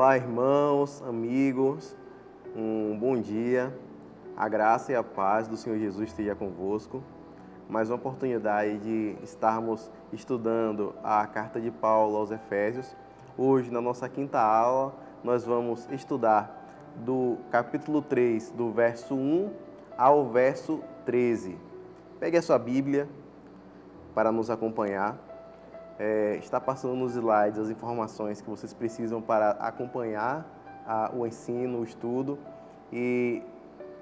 Olá, irmãos, amigos, um bom dia. A graça e a paz do Senhor Jesus esteja convosco. Mais uma oportunidade de estarmos estudando a carta de Paulo aos Efésios. Hoje, na nossa quinta aula, nós vamos estudar do capítulo 3, do verso 1 ao verso 13. Pegue a sua Bíblia para nos acompanhar. Está passando nos slides as informações que vocês precisam para acompanhar o ensino, o estudo. E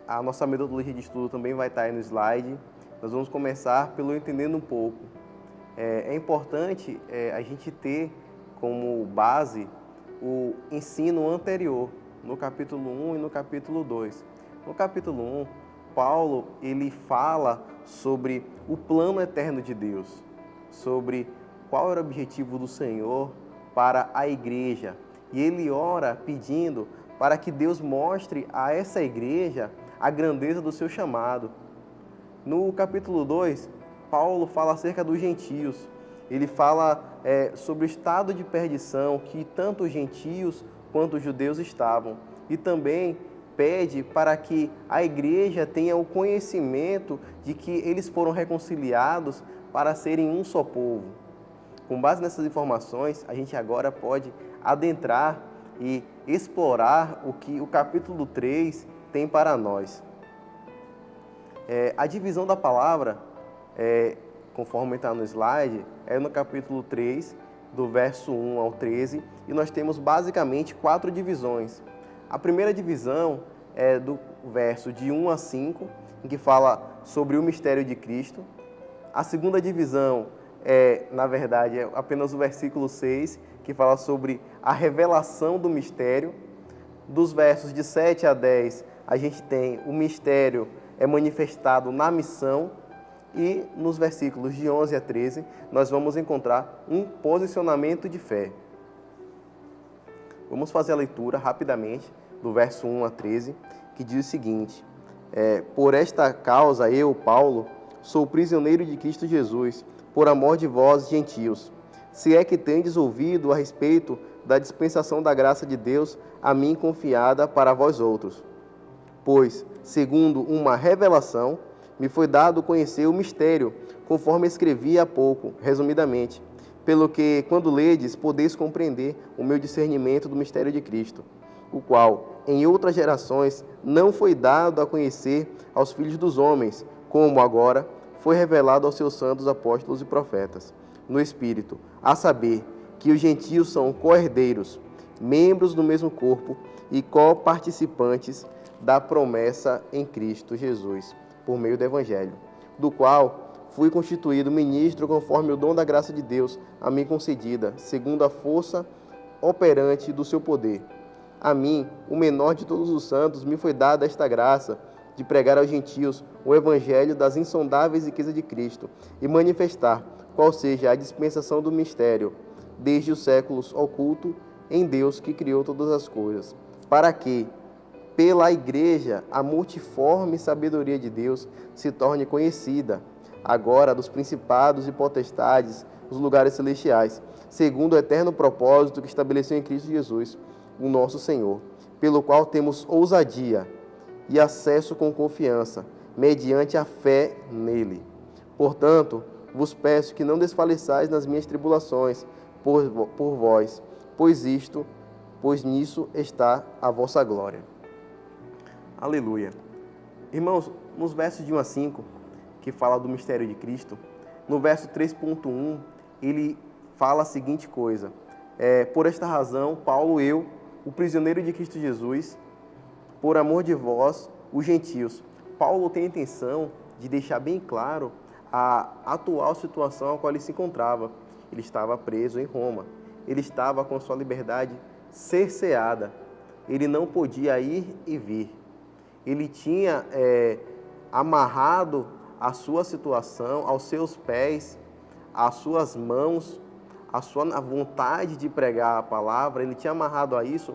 a nossa metodologia de estudo também vai estar aí no slide. Nós vamos começar pelo Entendendo um Pouco. É importante a gente ter como base o ensino anterior, no capítulo 1 e no capítulo 2. No capítulo 1, Paulo ele fala sobre o plano eterno de Deus, sobre qual era o objetivo do Senhor para a igreja. E ele ora pedindo para que Deus mostre a essa igreja a grandeza do seu chamado. No capítulo 2, Paulo fala acerca dos gentios. Ele fala sobre o estado de perdição que tanto os gentios quanto os judeus estavam. E também pede para que a igreja tenha o conhecimento de que eles foram reconciliados para serem um só povo. Com base nessas informações, a gente agora pode adentrar e explorar o que o capítulo 3 tem para nós. A divisão da palavra, conforme está no slide, é no capítulo 3, do verso 1 ao 13, e nós temos basicamente 4 divisões. A primeira divisão é do verso de 1 a 5, em que fala sobre o mistério de Cristo. A segunda divisão na verdade, é apenas o versículo 6, que fala sobre a revelação do mistério. Dos versos de 7 a 10, a gente tem o mistério manifestado na missão. E nos versículos de 11 a 13, nós vamos encontrar um posicionamento de fé. Vamos fazer a leitura rapidamente do verso 1 a 13, que diz o seguinte: por esta causa eu, Paulo, sou prisioneiro de Cristo Jesus, por amor de vós, gentios, se é que tendes ouvido a respeito da dispensação da graça de Deus a mim confiada para vós outros. Pois, segundo uma revelação, me foi dado conhecer o mistério, conforme escrevi há pouco, resumidamente, pelo que, quando ledes, podeis compreender o meu discernimento do mistério de Cristo, o qual, em outras gerações, não foi dado a conhecer aos filhos dos homens, como agora foi revelado aos seus santos apóstolos e profetas, no Espírito, a saber, que os gentios são co-herdeiros, membros do mesmo corpo e co-participantes da promessa em Cristo Jesus, por meio do Evangelho, do qual fui constituído ministro conforme o dom da graça de Deus a mim concedida, segundo a força operante do seu poder. A mim, o menor de todos os santos, me foi dada esta graça de pregar aos gentios o evangelho das insondáveis riquezas de Cristo e manifestar qual seja a dispensação do mistério, desde os séculos oculto em Deus que criou todas as coisas, para que, pela Igreja, a multiforme sabedoria de Deus se torne conhecida, agora dos principados e potestades, os lugares celestiais, segundo o eterno propósito que estabeleceu em Cristo Jesus, o nosso Senhor, pelo qual temos ousadia e acesso com confiança, mediante a fé nele. Portanto, vos peço que não desfaleçais nas minhas tribulações por vós, pois nisso está a vossa glória. Aleluia. Irmãos, nos versos de 1 a 5, que fala do mistério de Cristo, no verso 3.1, ele fala a seguinte coisa: por esta razão, Paulo, eu, o prisioneiro de Cristo Jesus, por amor de vós, os gentios. Paulo tem a intenção de deixar bem claro a atual situação a qual ele se encontrava. Ele estava preso em Roma. Ele estava com sua liberdade cerceada. Ele não podia ir e vir. Ele tinha amarrado a sua situação aos seus pés, às suas mãos, a sua vontade de pregar a palavra. Ele tinha amarrado a isso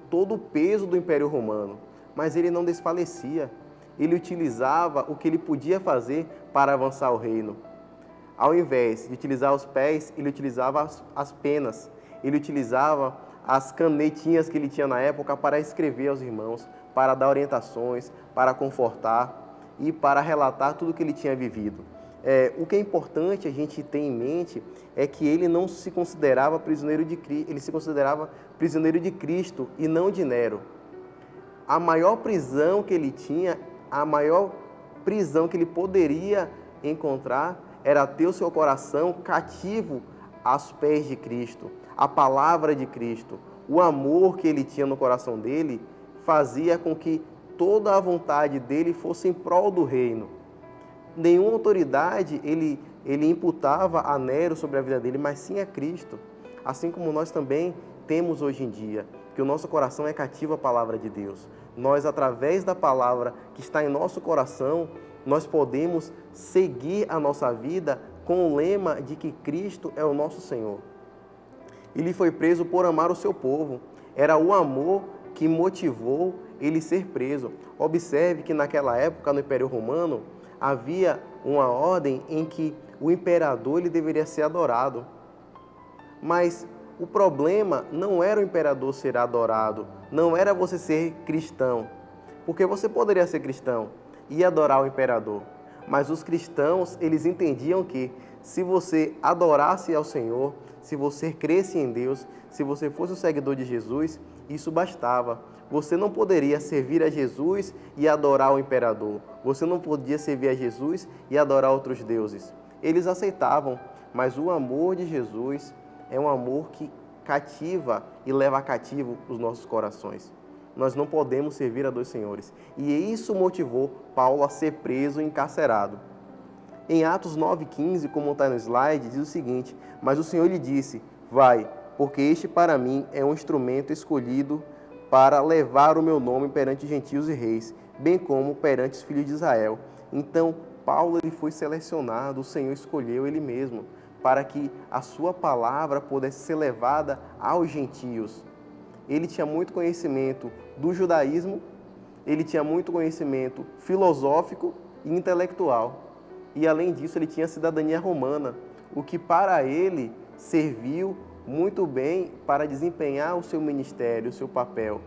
todo o peso do Império Romano, mas ele não desfalecia. Ele utilizava o que ele podia fazer para avançar o reino. Ao invés de utilizar os pés, ele utilizava as penas, ele utilizava as canetinhas que ele tinha na época para escrever aos irmãos, para dar orientações, para confortar e para relatar tudo o que ele tinha vivido. O que é importante a gente ter em mente é que ele não se considerava prisioneiro de Cristo, ele se considerava prisioneiro de Cristo e não de Nero. A maior prisão que ele tinha, a maior prisão que ele poderia encontrar era ter o seu coração cativo aos pés de Cristo, a palavra de Cristo. O amor que ele tinha no coração dele fazia com que toda a vontade dele fosse em prol do reino. Nenhuma autoridade ele imputava a Nero sobre a vida dele, mas sim a Cristo. Assim como nós também temos hoje em dia, que o nosso coração é cativo à palavra de Deus. Nós, através da palavra que está em nosso coração, nós podemos seguir a nossa vida com o lema de que Cristo é o nosso Senhor. Ele foi preso por amar o seu povo. Era o amor que motivou ele ser preso. Observe que naquela época, no Império Romano, havia uma ordem em que o imperador ele deveria ser adorado. Mas o problema não era o imperador ser adorado, não era você ser cristão. Porque você poderia ser cristão e adorar o imperador. Mas os cristãos, eles entendiam que se você adorasse ao Senhor, se você cresce em Deus, se você fosse um seguidor de Jesus, isso bastava. Você não poderia servir a Jesus e adorar o imperador. Você não podia servir a Jesus e adorar outros deuses. Eles aceitavam, mas o amor de Jesus é um amor que cativa e leva cativo os nossos corações. Nós não podemos servir a dois senhores. E isso motivou Paulo a ser preso e encarcerado. Em Atos 9,15, como está no slide, diz o seguinte: mas o Senhor lhe disse, vai, porque este para mim é um instrumento escolhido para levar o meu nome perante gentios e reis, bem como perante os filhos de Israel. Então, Paulo ele foi selecionado, o Senhor escolheu ele mesmo, para que a sua palavra pudesse ser levada aos gentios. Ele tinha muito conhecimento do judaísmo, ele tinha muito conhecimento filosófico e intelectual. E, além disso, ele tinha cidadania romana, o que para ele serviu muito bem para desempenhar o seu ministério, o seu papel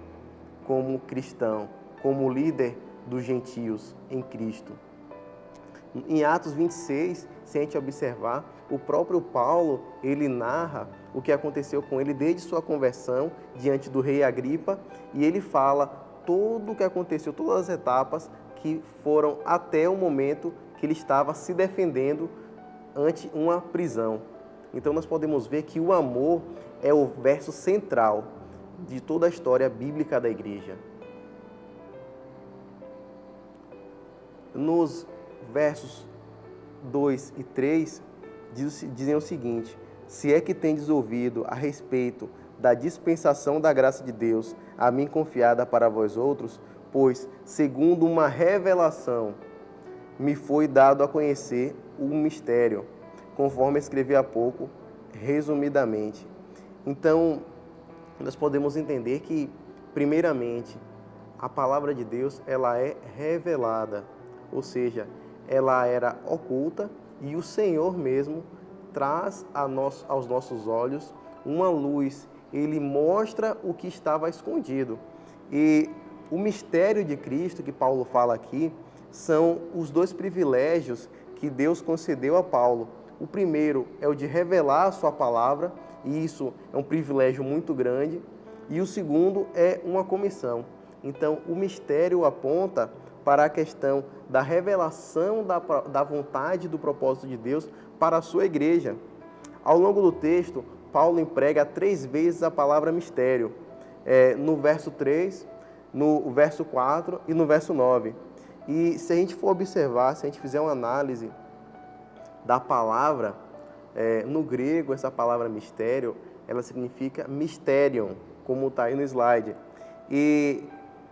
como cristão, como líder dos gentios em Cristo. Em Atos 26, se a gente observar, o próprio Paulo, ele narra o que aconteceu com ele desde sua conversão diante do rei Agripa, e ele fala tudo o que aconteceu, todas as etapas que foram até o momento que ele estava se defendendo ante uma prisão. Então nós podemos ver que o amor é o verso central de toda a história bíblica da igreja. Nos versos 2 e 3 dizem o seguinte: se é que tendes ouvido a respeito da dispensação da graça de Deus, a mim confiada para vós outros, pois, segundo uma revelação, me foi dado a conhecer o mistério, conforme escrevi há pouco, resumidamente. Então, nós podemos entender que, primeiramente, a palavra de Deus, ela é revelada, ou seja, ela era oculta e o Senhor mesmo traz aos nossos olhos uma luz. Ele mostra o que estava escondido. E o mistério de Cristo, que Paulo fala aqui, são os dois privilégios que Deus concedeu a Paulo. O primeiro é o de revelar a sua palavra, e isso é um privilégio muito grande. E o segundo é uma comissão. Então, o mistério aponta para a questão da revelação da vontade e do propósito de Deus para a sua igreja. Ao longo do texto, Paulo emprega 3 vezes a palavra mistério, no verso 3, no verso 4 e no verso 9. E se a gente for observar, se a gente fizer uma análise da palavra, no grego, essa palavra mistério, ela significa mysterion, como está aí no slide. E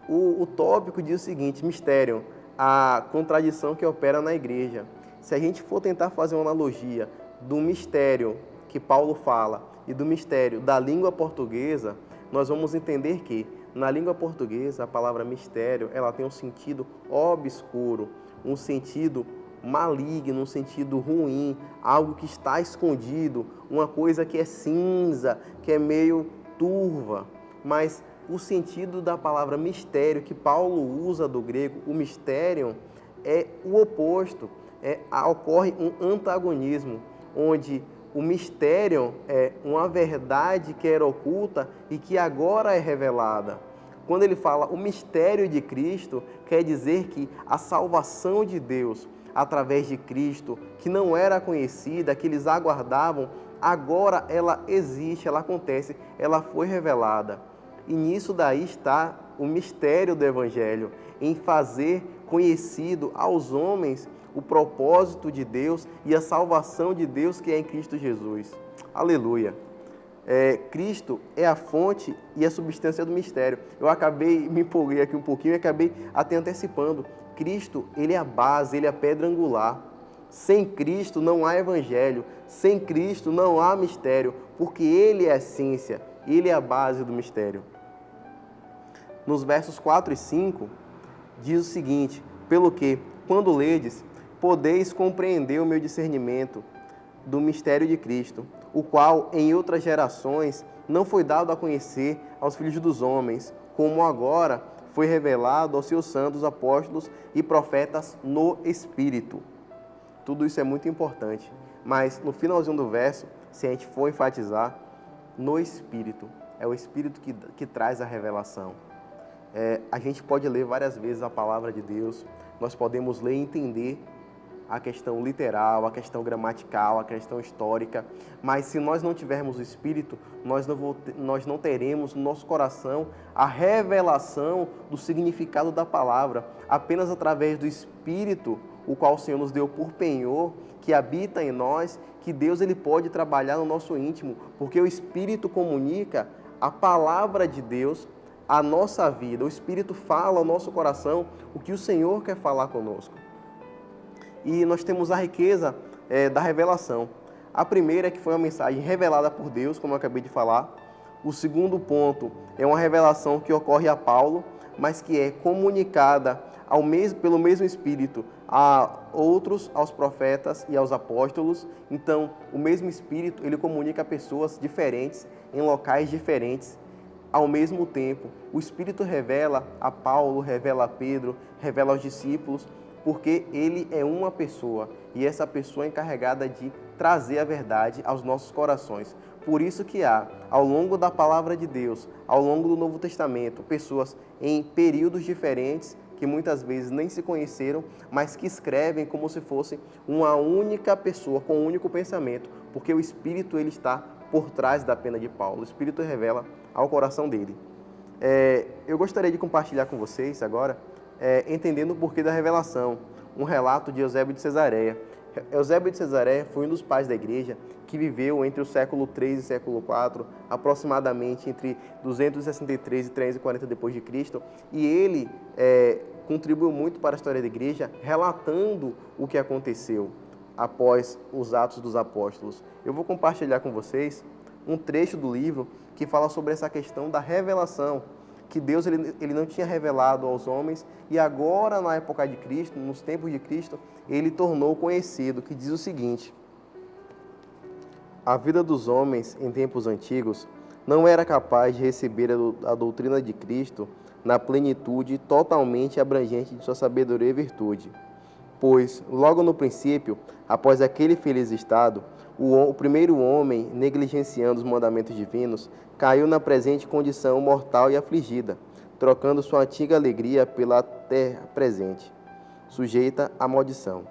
o tópico diz o seguinte: mysterion, a contradição que opera na igreja. Se a gente for tentar fazer uma analogia do mistério que Paulo fala e do mistério da língua portuguesa, nós vamos entender que, na língua portuguesa, a palavra mistério, ela tem um sentido obscuro, um sentido maligno, um sentido ruim, algo que está escondido, uma coisa que é cinza, que é meio turva, mas o sentido da palavra mistério que Paulo usa do grego, o mistério, é o oposto. Ocorre um antagonismo, onde o mistério é uma verdade que era oculta e que agora é revelada. Quando ele fala o mistério de Cristo, quer dizer que a salvação de Deus através de Cristo, que não era conhecida, que eles aguardavam, agora ela existe, ela acontece, ela foi revelada. E nisso daí está o mistério do Evangelho, em fazer conhecido aos homens o propósito de Deus e a salvação de Deus que é em Cristo Jesus. Aleluia! Cristo é a fonte e a substância do mistério. Eu me empolguei aqui um pouquinho e acabei até antecipando. Cristo, ele é a base, ele é a pedra angular. Sem Cristo não há evangelho, sem Cristo não há mistério, porque ele é a essência, ele é a base do mistério. Nos versos 4 e 5, diz o seguinte: pelo que, quando ledes, podeis compreender o meu discernimento do mistério de Cristo, o qual em outras gerações não foi dado a conhecer aos filhos dos homens, como agora foi revelado aos seus santos apóstolos e profetas no Espírito. Tudo isso é muito importante, mas no finalzinho do verso, se a gente for enfatizar, no Espírito, é o Espírito que traz a revelação. A gente pode ler várias vezes a palavra de Deus, nós podemos ler e entender a questão literal, a questão gramatical, a questão histórica, mas se nós não tivermos o Espírito, nós não teremos no nosso coração a revelação do significado da palavra. Apenas através do Espírito, o qual o Senhor nos deu por penhor, que habita em nós, que Deus ele pode trabalhar no nosso íntimo, porque o Espírito comunica a palavra de Deus à nossa vida. O Espírito fala ao nosso coração o que o Senhor quer falar conosco. E nós temos a riqueza da revelação. A primeira é que foi uma mensagem revelada por Deus, como eu acabei de falar. O segundo ponto é uma revelação que ocorre a Paulo, mas que é comunicada pelo mesmo Espírito a outros, aos profetas e aos apóstolos. Então, o mesmo Espírito, ele comunica a pessoas diferentes, em locais diferentes, ao mesmo tempo. O Espírito revela a Paulo, revela a Pedro, revela aos discípulos, porque ele é uma pessoa e essa pessoa é encarregada de trazer a verdade aos nossos corações. Por isso que há, ao longo da palavra de Deus, ao longo do Novo Testamento, pessoas em períodos diferentes que muitas vezes nem se conheceram, mas que escrevem como se fosse uma única pessoa com um único pensamento, porque o Espírito ele está por trás da pena de Paulo. O Espírito revela ao coração dele. Eu gostaria de compartilhar com vocês agora entendendo o porquê da revelação, um relato de Eusébio de Cesareia. Eusébio de Cesareia foi um dos pais da igreja que viveu entre o século III e século IV, aproximadamente entre 263 e 340 depois de Cristo, e ele contribuiu muito para a história da igreja, relatando o que aconteceu após os Atos dos Apóstolos. Eu vou compartilhar com vocês um trecho do livro que fala sobre essa questão da revelação, que Deus ele não tinha revelado aos homens, e agora, na época de Cristo, nos tempos de Cristo, ele tornou conhecido, que diz o seguinte: a vida dos homens em tempos antigos não era capaz de receber a doutrina de Cristo na plenitude totalmente abrangente de sua sabedoria e virtude. Pois, logo no princípio, após aquele feliz estado, o primeiro homem, negligenciando os mandamentos divinos, caiu na presente condição mortal e afligida, trocando sua antiga alegria pela terra presente, sujeita à maldição.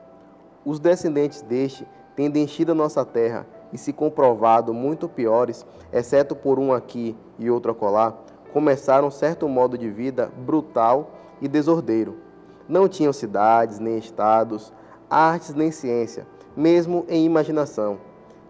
Os descendentes deste, tendo enchido a nossa terra e se comprovado muito piores, exceto por um aqui e outro acolá, começaram certo modo de vida brutal e desordeiro. Não tinham cidades, nem estados, artes, nem ciência, mesmo em imaginação.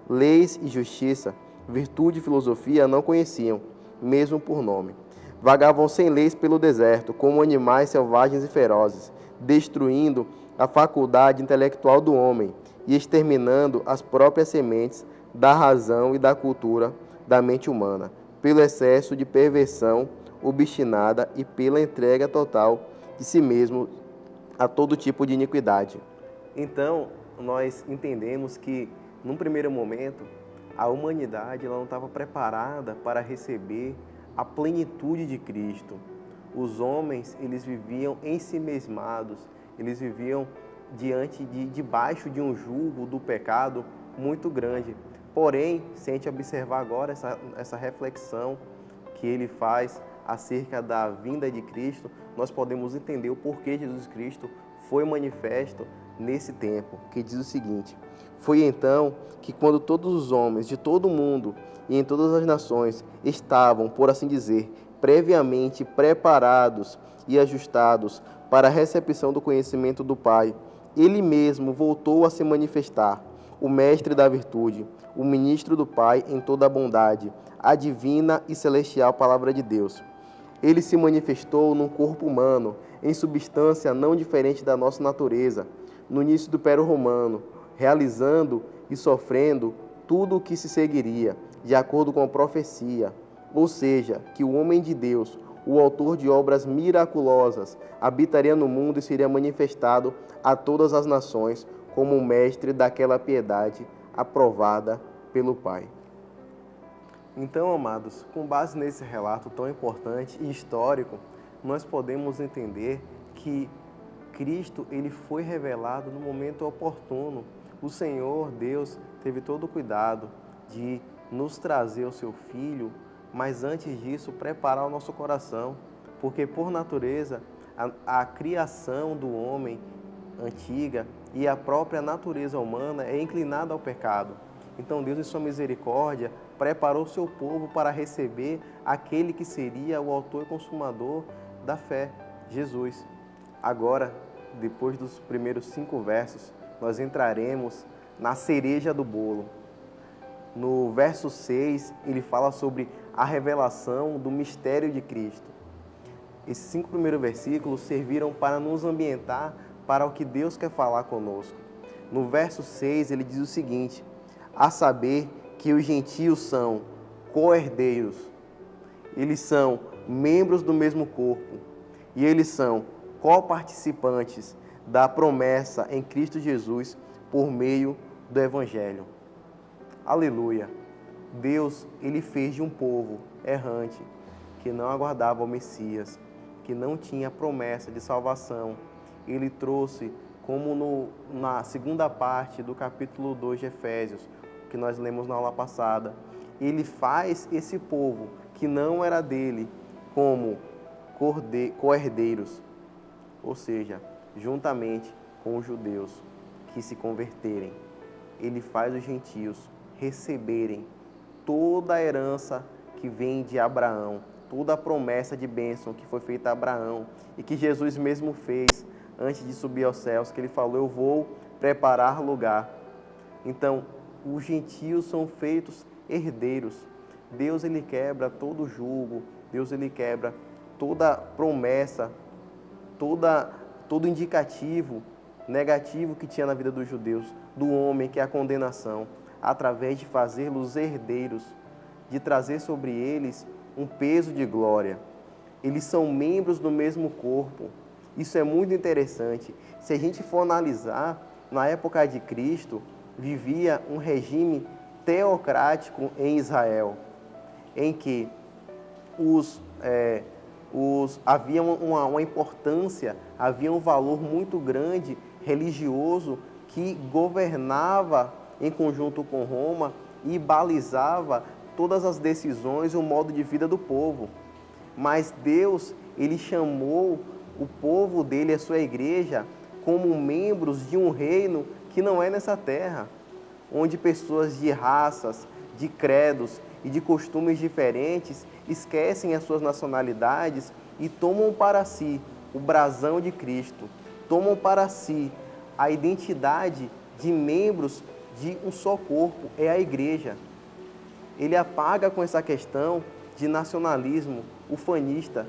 Leis e justiça, virtude e filosofia não conheciam, mesmo por nome. Vagavam sem leis pelo deserto, como animais selvagens e ferozes, destruindo a faculdade intelectual do homem e exterminando as próprias sementes da razão e da cultura da mente humana, pelo excesso de perversão obstinada e pela entrega total de si mesmo a todo tipo de iniquidade. Então, nós entendemos que, num primeiro momento, a humanidade ela não estava preparada para receber a plenitude de Cristo. Os homens, eles viviam ensimesmados, eles viviam debaixo de um jugo do pecado muito grande. Porém, se a gente observar agora essa reflexão que ele faz acerca da vinda de Cristo, nós podemos entender o porquê Jesus Cristo foi manifesto nesse tempo, que diz o seguinte: foi então que quando todos os homens de todo o mundo e em todas as nações estavam, por assim dizer, previamente preparados e ajustados para a recepção do conhecimento do Pai, ele mesmo voltou a se manifestar, o mestre da virtude, o ministro do Pai em toda a bondade, a divina e celestial palavra de Deus. Ele se manifestou num corpo humano, em substância não diferente da nossa natureza, no início do Império Romano, realizando e sofrendo tudo o que se seguiria, de acordo com a profecia, ou seja, que o homem de Deus, o autor de obras miraculosas, habitaria no mundo e seria manifestado a todas as nações como o mestre daquela piedade aprovada pelo Pai. Então, amados, com base nesse relato tão importante e histórico, nós podemos entender que Cristo ele foi revelado no momento oportuno. O Senhor, Deus, teve todo o cuidado de nos trazer o seu Filho, mas antes disso, preparar o nosso coração, porque por natureza, a criação do homem antiga e a própria natureza humana é inclinada ao pecado. Então Deus, em sua misericórdia, preparou o seu povo para receber aquele que seria o autor e consumador da fé, Jesus. Agora, depois dos primeiros 5 versos, nós entraremos na cereja do bolo. No verso 6, ele fala sobre a revelação do mistério de Cristo. Esses 5 primeiros versículos serviram para nos ambientar para o que Deus quer falar conosco. No verso 6, ele diz o seguinte: a saber que os gentios são co-herdeiros, eles são membros do mesmo corpo e eles são co-participantes da promessa em Cristo Jesus por meio do Evangelho. Aleluia! Deus, ele fez de um povo errante, que não aguardava o Messias, que não tinha promessa de salvação. Ele trouxe, como na segunda parte do capítulo 2 de Efésios, que nós lemos na aula passada, ele faz esse povo, que não era dele, como co-herdeiros, ou seja, juntamente com os judeus que se converterem. Ele faz os gentios receberem toda a herança que vem de Abraão, toda a promessa de bênção que foi feita a Abraão e que Jesus mesmo fez antes de subir aos céus, que ele falou: eu vou preparar lugar. Então, os gentios são feitos herdeiros. Deus, ele quebra todo jugo, Deus, ele quebra toda promessa, todo indicativo negativo que tinha na vida dos judeus, do homem, que é a condenação, através de fazê-los herdeiros, de trazer sobre eles um peso de glória. Eles são membros do mesmo corpo. Isso é muito interessante. Se a gente for analisar, na época de Cristo, vivia um regime teocrático em Israel, em que havia uma importância, havia um valor muito grande religioso que governava em conjunto com Roma e balizava todas as decisões e o modo de vida do povo. Mas Deus, ele chamou o povo dele, a sua igreja, como membros de um reino que não é nessa terra, onde pessoas de raças, de credos e de costumes diferentes esquecem as suas nacionalidades e tomam para si o brasão de Cristo, tomam para si a identidade de membros de um só corpo, é a igreja. Ele apaga com essa questão de nacionalismo ufanista,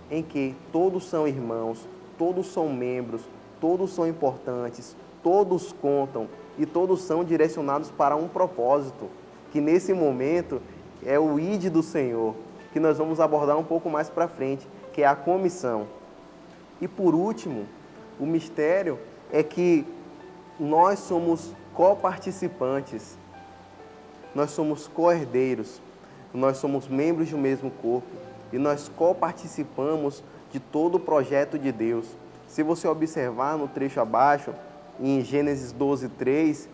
em que todos são irmãos, todos são membros, todos são importantes, todos contam e todos são direcionados para um propósito, que nesse momento é o ID do Senhor, que nós vamos abordar um pouco mais para frente, que é a comissão. E por último, o mistério é que nós somos coparticipantes. nós somos co-herdeiros, nós somos membros do mesmo corpo e nós co-participamos de todo o projeto de Deus. Se você observar no trecho abaixo, em Gênesis 12, 3,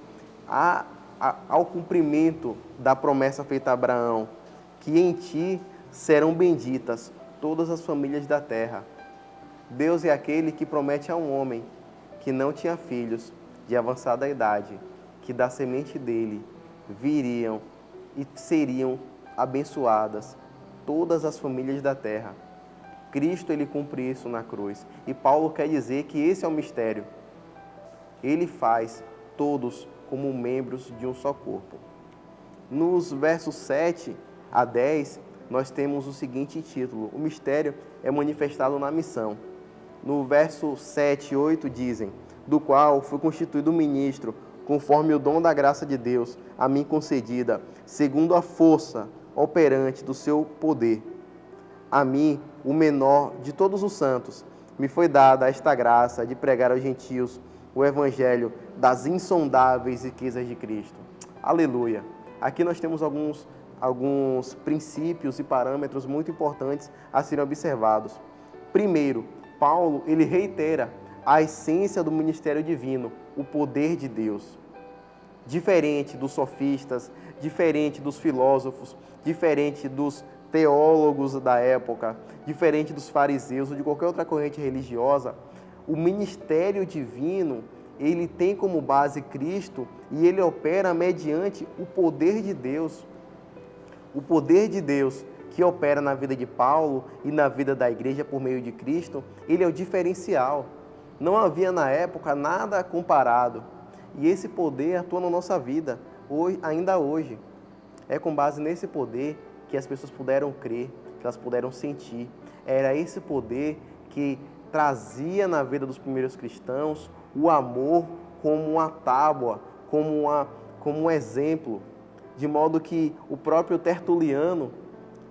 ao cumprimento da promessa feita a Abraão, que em ti serão benditas todas as famílias da terra. Deus é aquele que promete a um homem que não tinha filhos de avançada idade, que da semente dele viriam e seriam abençoadas todas as famílias da terra. Cristo, ele cumpre isso na cruz. E Paulo quer dizer que esse é o mistério. Ele faz todos como membros de um só corpo. Nos versos 7 a 10, nós temos o seguinte título: o mistério é manifestado na missão. No verso 7 e 8 dizem: do qual fui constituído ministro, conforme o dom da graça de Deus, a mim concedida, segundo a força operante do seu poder. A mim, o menor de todos os santos, me foi dada esta graça de pregar aos gentios o evangelho das insondáveis riquezas de Cristo. Aleluia! Aqui nós temos alguns princípios e parâmetros muito importantes a serem observados. Primeiro, Paulo, ele reitera a essência do ministério divino, o poder de Deus. Diferente dos sofistas, diferente dos filósofos, diferente dos teólogos da época, diferente dos fariseus ou de qualquer outra corrente religiosa, o ministério divino, ele tem como base Cristo e ele opera mediante o poder de Deus. O poder de Deus que opera na vida de Paulo e na vida da igreja por meio de Cristo, ele é o diferencial. Não havia na época nada comparado. E esse poder atua na nossa vida, hoje, ainda hoje. É com base nesse poder que as pessoas puderam crer, que elas puderam sentir. Era esse poder que trazia na vida dos primeiros cristãos o amor como uma tábua, como um exemplo. De modo que o próprio Tertuliano,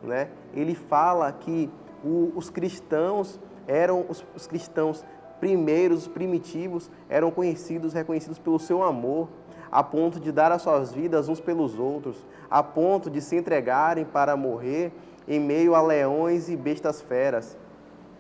né, ele fala que os cristãos eram os cristãos primeiros, os primitivos, eram reconhecidos pelo seu amor, a ponto de dar as suas vidas uns pelos outros, a ponto de se entregarem para morrer em meio a leões e bestas feras,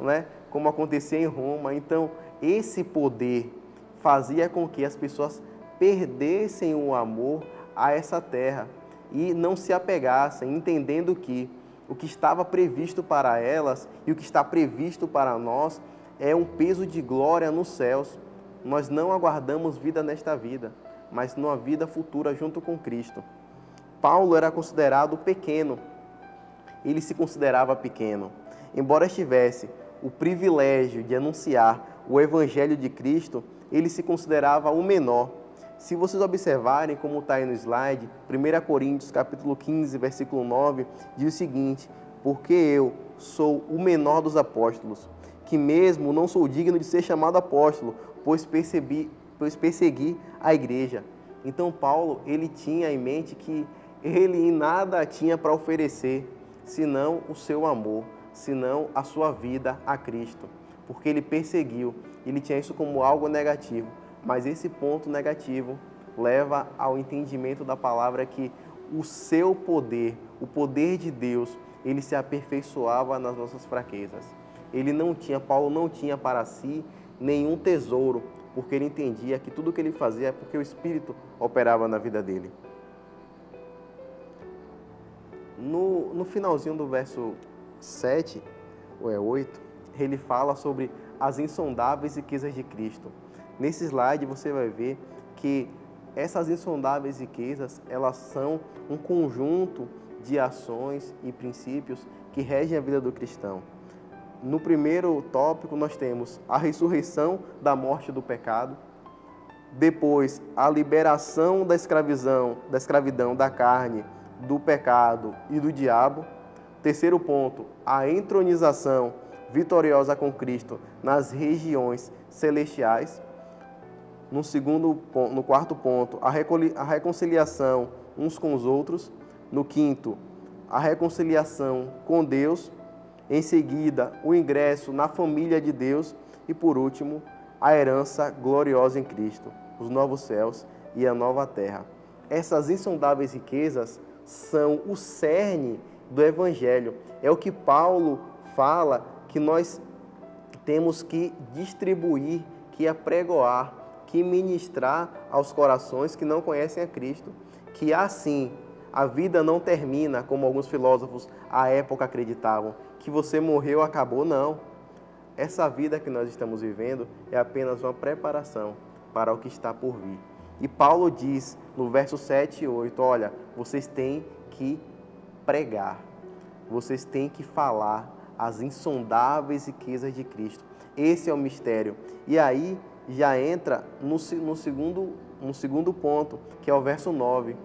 né? Como acontecia em Roma. Então, esse poder fazia com que as pessoas perdessem o amor a essa terra e não se apegassem, entendendo que o que estava previsto para elas e o que está previsto para nós é um peso de glória nos céus. Nós não aguardamos vida nesta vida, mas numa vida futura junto com Cristo. Paulo era considerado pequeno, ele se considerava pequeno. Embora tivesse o privilégio de anunciar o Evangelho de Cristo, ele se considerava o menor. Se vocês observarem, como está aí no slide, 1 Coríntios capítulo 15, versículo 9, diz o seguinte: porque eu sou o menor dos apóstolos, que mesmo não sou digno de ser chamado apóstolo, pois persegui a igreja. Então Paulo, ele tinha em mente que ele em nada tinha para oferecer, senão o seu amor, senão a sua vida a Cristo, porque ele perseguiu, ele tinha isso como algo negativo, mas esse ponto negativo leva ao entendimento da palavra que o seu poder, o poder de Deus, ele se aperfeiçoava nas nossas fraquezas. Paulo não tinha para si nenhum tesouro, porque ele entendia que tudo o que ele fazia é porque o Espírito operava na vida dele. No finalzinho do verso 7, ou 8, ele fala sobre as insondáveis riquezas de Cristo. Nesse slide você vai ver que essas insondáveis riquezas, elas são um conjunto de ações e princípios que regem a vida do cristão. No primeiro tópico nós temos a ressurreição da morte do pecado, depois a liberação da escravidão da carne, do pecado e do diabo. Terceiro ponto, a entronização vitoriosa com Cristo nas regiões celestiais. No quarto ponto, a reconciliação uns com os outros. No quinto, a reconciliação com Deus. Em seguida, o ingresso na família de Deus. E por último, a herança gloriosa em Cristo, os novos céus e a nova terra. essas insondáveis riquezas são o cerne do Evangelho. É o que Paulo fala que nós temos que distribuir, que apregoar, que ministrar aos corações que não conhecem a Cristo. Que assim, a vida não termina, como alguns filósofos à época acreditavam, que você morreu, acabou. Não. Essa vida que nós estamos vivendo é apenas uma preparação para o que está por vir. E Paulo diz no verso 7 e 8, olha, vocês têm que pregar, vocês têm que falar as insondáveis riquezas de Cristo. Esse é o mistério. E aí já entra no segundo ponto, que é o verso 9.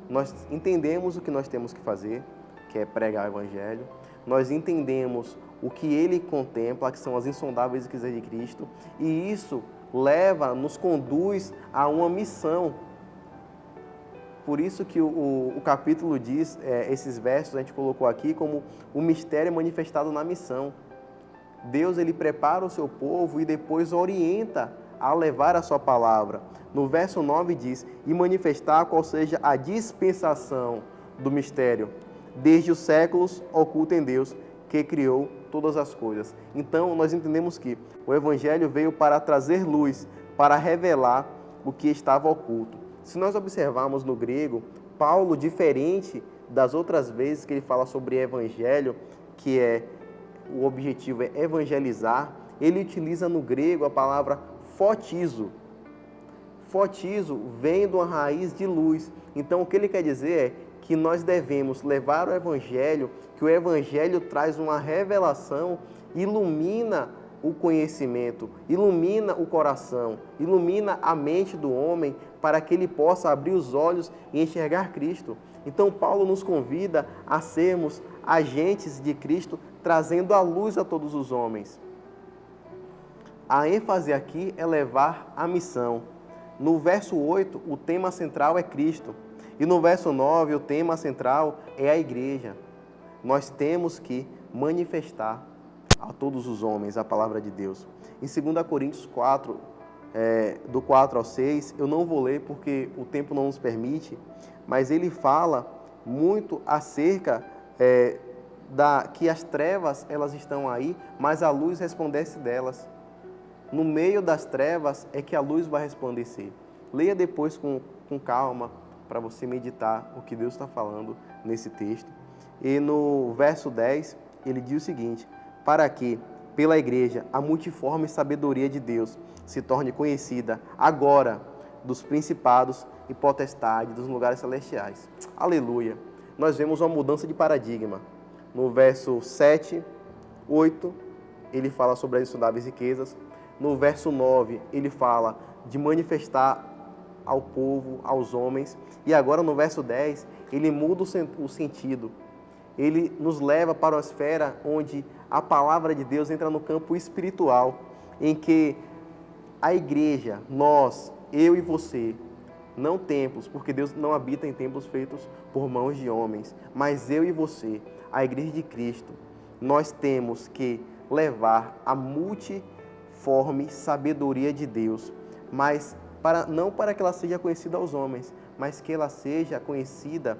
Nós entendemos o que nós temos que fazer, que é pregar o Evangelho. Nós entendemos o que ele contempla, que são as insondáveis riquezas de Cristo. E isso nos conduz a uma missão. Por isso que o capítulo diz, esses versos a gente colocou aqui como o mistério manifestado na missão. Deus, ele prepara o seu povo e depois orienta a levar a sua palavra. No verso 9 diz, e manifestar qual seja a dispensação do mistério, desde os séculos oculto em Deus, que criou todas as coisas. Então, nós entendemos que o Evangelho veio para trazer luz, para revelar o que estava oculto. Se nós observarmos no grego, Paulo, diferente das outras vezes que ele fala sobre Evangelho, que o objetivo é evangelizar, ele utiliza no grego a palavra fotizo. Fotizo vem de uma raiz de luz. Então, o que ele quer dizer é que nós devemos levar o Evangelho, que o Evangelho traz uma revelação, ilumina o conhecimento, ilumina o coração, ilumina a mente do homem para que ele possa abrir os olhos e enxergar Cristo. Então, Paulo nos convida a sermos agentes de Cristo, trazendo a luz a todos os homens. A ênfase aqui é levar a missão. No verso 8, o tema central é Cristo. E no verso 9, o tema central é a igreja. Nós temos que manifestar a todos os homens a palavra de Deus. Em 2 Coríntios 4, do 4 ao 6, eu não vou ler porque o tempo não nos permite, mas ele fala muito acerca que as trevas elas estão aí, mas a luz resplandece delas. No meio das trevas é que a luz vai resplandecer. Leia depois com calma, para você meditar o que Deus está falando nesse texto. E no verso 10, ele diz o seguinte, para que, pela igreja, a multiforme sabedoria de Deus se torne conhecida agora dos principados e potestades dos lugares celestiais. Aleluia! Nós vemos uma mudança de paradigma. No verso 7, 8, ele fala sobre as insondáveis riquezas. No verso 9, ele fala de manifestar ao povo, aos homens. E agora no verso 10, ele muda o sentido. Ele nos leva para uma esfera onde a palavra de Deus entra no campo espiritual, em que a igreja, nós, eu e você, não templos, porque Deus não habita em templos feitos por mãos de homens, mas eu e você, a igreja de Cristo, nós temos que levar a multiforme sabedoria de Deus, mas não para que ela seja conhecida aos homens, mas que ela seja conhecida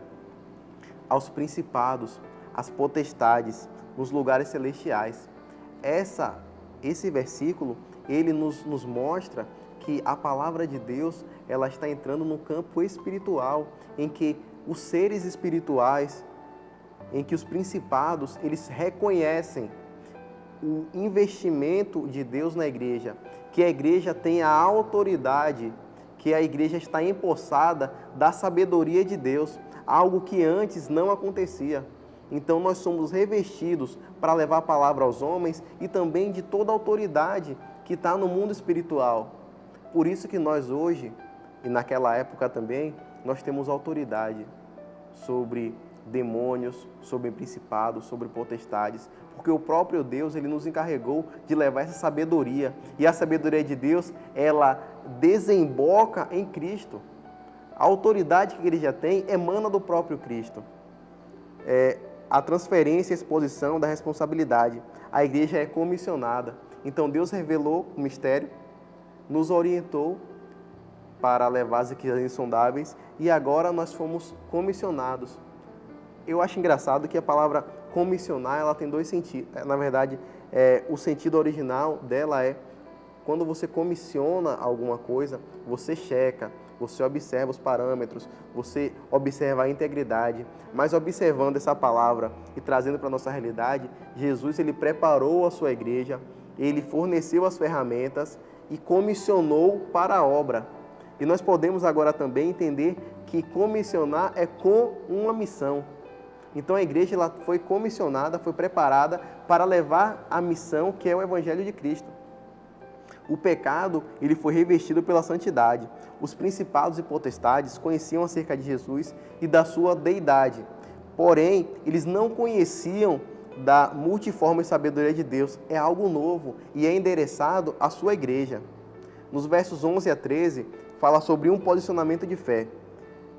aos principados, às potestades, nos lugares celestiais. Esse versículo, ele nos mostra que a palavra de Deus, ela está entrando no campo espiritual, em que os seres espirituais, em que os principados, eles reconhecem o investimento de Deus na igreja, que a igreja tem a autoridade, que a igreja está empossada da sabedoria de Deus, algo que antes não acontecia. Então nós somos revestidos para levar a palavra aos homens e também de toda a autoridade que está no mundo espiritual. Por isso que nós hoje, e naquela época também, nós temos autoridade sobre demônios, sobre principados, sobre potestades, porque o próprio Deus, ele nos encarregou de levar essa sabedoria, e a sabedoria de Deus, ela desemboca em Cristo. A autoridade que a igreja tem emana do próprio Cristo. A transferência e exposição da responsabilidade. A igreja é comissionada. Então Deus revelou o mistério, nos orientou para levar as riquezas insondáveis e agora nós fomos comissionados. Eu acho engraçado que a palavra comissionar, ela tem dois sentidos. Na verdade, o sentido original dela é quando você comissiona alguma coisa, você checa, você observa os parâmetros, você observa a integridade. Mas observando essa palavra e trazendo para a nossa realidade, Jesus ele preparou a sua igreja, ele forneceu as ferramentas e comissionou para a obra. E nós podemos agora também entender que comissionar é com uma missão. Então a igreja ela foi comissionada, foi preparada para levar a missão que é o Evangelho de Cristo. O pecado ele foi revestido pela santidade. Os principados e potestades conheciam acerca de Jesus e da sua deidade. Porém, eles não conheciam da multiforme sabedoria de Deus. É algo novo e é endereçado à sua igreja. Nos versos 11 a 13, fala sobre um posicionamento de fé.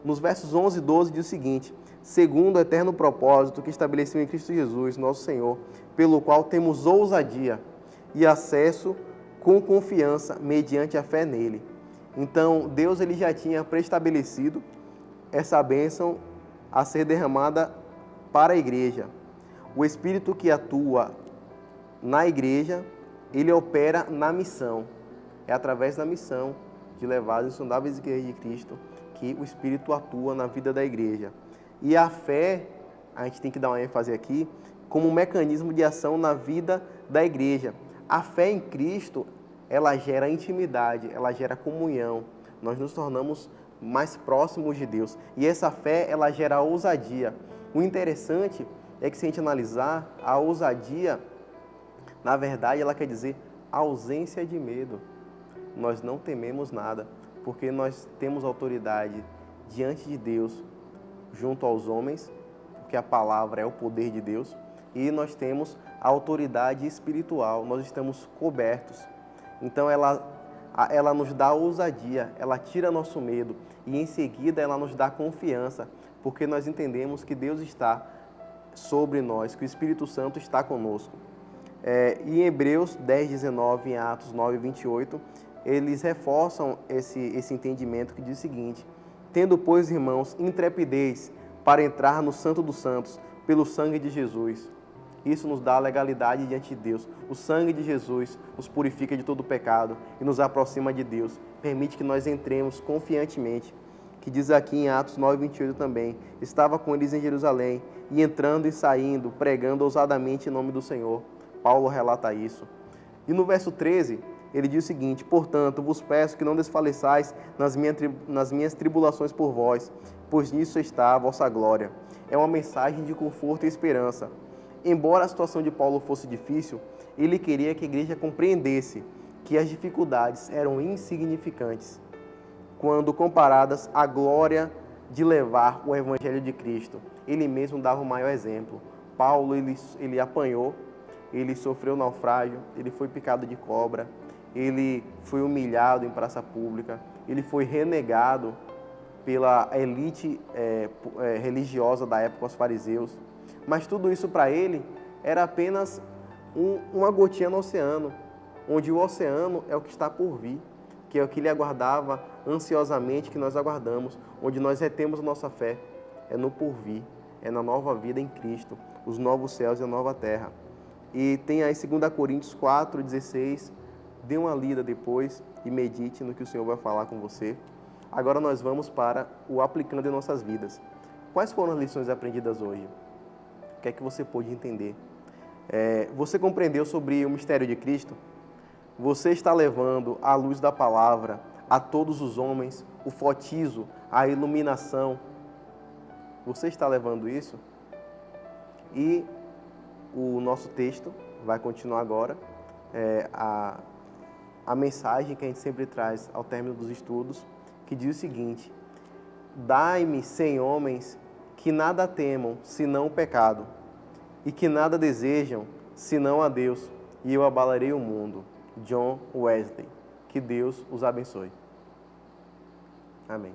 Nos versos 11 e 12 diz o seguinte: segundo o eterno propósito que estabeleceu em Cristo Jesus, nosso Senhor, pelo qual temos ousadia e acesso com confiança mediante a fé nele. Então, Deus ele já tinha preestabelecido essa bênção a ser derramada para a igreja. O Espírito que atua na igreja, ele opera na missão. É através da missão de levar as insondáveis riquezas de Cristo que o Espírito atua na vida da igreja. E a fé, a gente tem que dar uma ênfase aqui, como um mecanismo de ação na vida da igreja. A fé em Cristo, ela gera intimidade, ela gera comunhão. Nós nos tornamos mais próximos de Deus. E essa fé, ela gera ousadia. O interessante é que se a gente analisar, a ousadia, na verdade, ela quer dizer ausência de medo. Nós não tememos nada, porque nós temos autoridade diante de Deus, junto aos homens, porque a palavra é o poder de Deus, e nós temos a autoridade espiritual, nós estamos cobertos. Então ela nos dá ousadia, ela tira nosso medo e em seguida ela nos dá confiança, porque nós entendemos que Deus está sobre nós, que o Espírito Santo está conosco. E em Hebreus 10, 19, em Atos 9, 28, eles reforçam esse entendimento que diz o seguinte: tendo, pois, irmãos, intrepidez para entrar no Santo dos Santos pelo sangue de Jesus. Isso nos dá legalidade diante de Deus. O sangue de Jesus nos purifica de todo pecado e nos aproxima de Deus. Permite que nós entremos confiantemente. Que diz aqui em Atos 9, 28 também: estava com eles em Jerusalém, e entrando e saindo, pregando ousadamente em nome do Senhor. Paulo relata isso. E no verso 13, ele diz o seguinte: portanto, vos peço que não desfaleçais nas minhas tribulações por vós, pois nisso está a vossa glória. É uma mensagem de conforto e esperança. Embora a situação de Paulo fosse difícil, ele queria que a igreja compreendesse que as dificuldades eram insignificantes quando comparadas à glória de levar o Evangelho de Cristo. Ele mesmo dava o maior exemplo. Paulo, ele apanhou, ele sofreu naufrágio, ele foi picado de cobra, ele foi humilhado em praça pública, ele foi renegado pela elite religiosa da época, os fariseus. Mas tudo isso para ele era apenas uma gotinha no oceano, onde o oceano é o que está por vir, que é o que ele aguardava ansiosamente, que nós aguardamos, onde nós retemos a nossa fé, é no porvir, é na nova vida em Cristo, os novos céus e a nova terra. E tem aí 2 Coríntios 4, 16, dê uma lida depois e medite no que o Senhor vai falar com você. Agora nós vamos para o aplicando em nossas vidas. Quais foram as lições aprendidas hoje? O que é que você pôde entender? Você compreendeu sobre o mistério de Cristo? Você está levando a luz da palavra a todos os homens, o fotizo, a iluminação. Você está levando isso? E o nosso texto vai continuar agora. A mensagem que a gente sempre traz ao término dos estudos, que diz o seguinte: dai-me 100 homens que nada temam, senão o pecado, e que nada desejam, senão a Deus, e eu abalarei o mundo. John Wesley. Que Deus os abençoe. Amém.